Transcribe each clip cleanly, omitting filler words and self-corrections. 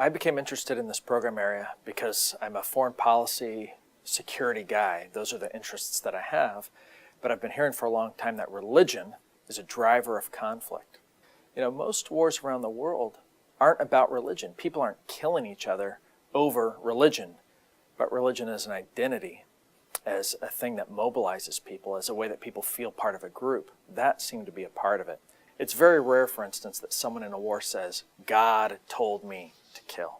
I became interested in this program area because I'm a foreign policy security guy. Those are the interests that I have. But I've been hearing for a long time that religion is a driver of conflict. You know, most wars around the world aren't about religion. People aren't killing each other over religion, but religion as an identity, as a thing that mobilizes people, as a way that people feel part of a group. That seemed to be a part of it. It's very rare, for instance, that someone in a war says, "God told me to kill."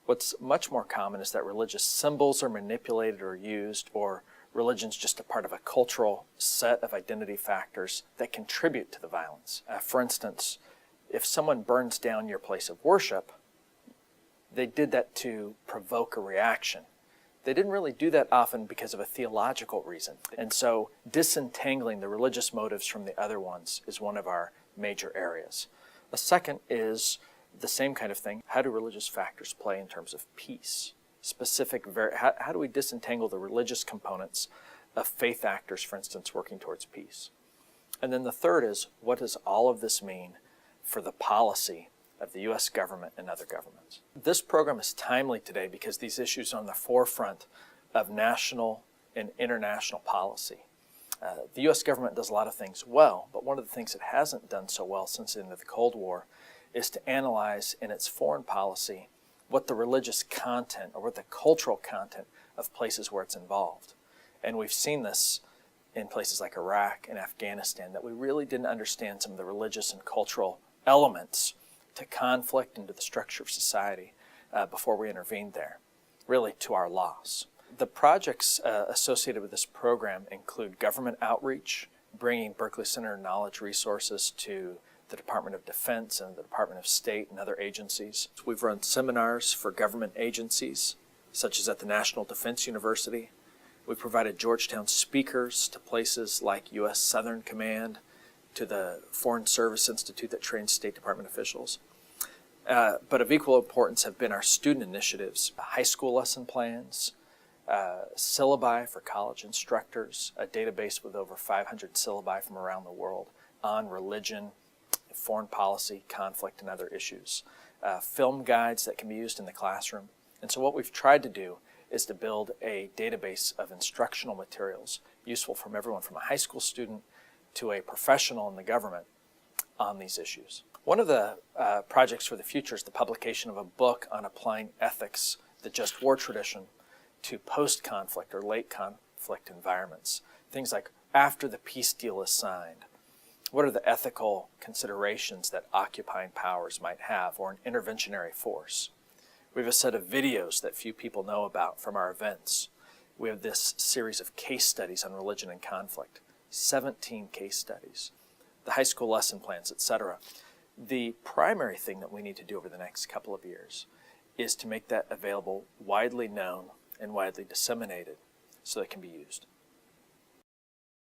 What's much more common is that religious symbols are manipulated or used, or religion's just a part of a cultural set of identity factors that contribute to the violence. For instance, if someone burns down your place of worship, they did that to provoke a reaction. They didn't really do that often because of a theological reason. And so disentangling the religious motives from the other ones is one of our major areas. A second is the same kind of thing. How do religious factors play in terms of peace? How do we disentangle the religious components of faith actors, for instance, working towards peace? And then the third is, what does all of this mean for the policy of the U.S. government and other governments? This program is timely today because these issues are on the forefront of national and international policy. The U.S. government does a lot of things well, but one of the things it hasn't done so well since the end of the Cold War is to analyze in its foreign policy what the religious content or what the cultural content of places where it's involved. And we've seen this in places like Iraq and Afghanistan, that we really didn't understand some of the religious and cultural elements to conflict and to the structure of society before we intervened there, really to our loss. The projects associated with this program include government outreach, bringing Berkley Center Knowledge Resources to the Department of Defense and the Department of State and other agencies. We've run seminars for government agencies, such as at the National Defense University. We've provided Georgetown speakers to places like U.S. Southern Command, to the Foreign Service Institute that trains State Department officials. But of equal importance have been our student initiatives, high school lesson plans, syllabi for college instructors, a database with over 500 syllabi from around the world on religion, foreign policy, conflict, and other issues, film guides that can be used in the classroom. And so what we've tried to do is to build a database of instructional materials useful from everyone from a high school student to a professional in the government on these issues. One of the projects for the future is the publication of a book on applying ethics, the just war tradition, to post-conflict or late conflict environments. Things like after the peace deal is signed, what are the ethical considerations that occupying powers might have, or an interventionary force? We have a set of videos that few people know about from our events. We have this series of case studies on religion and conflict, 17 case studies, the high school lesson plans, etc. The primary thing that we need to do over the next couple of years is to make that available, widely known, and widely disseminated so that it can be used.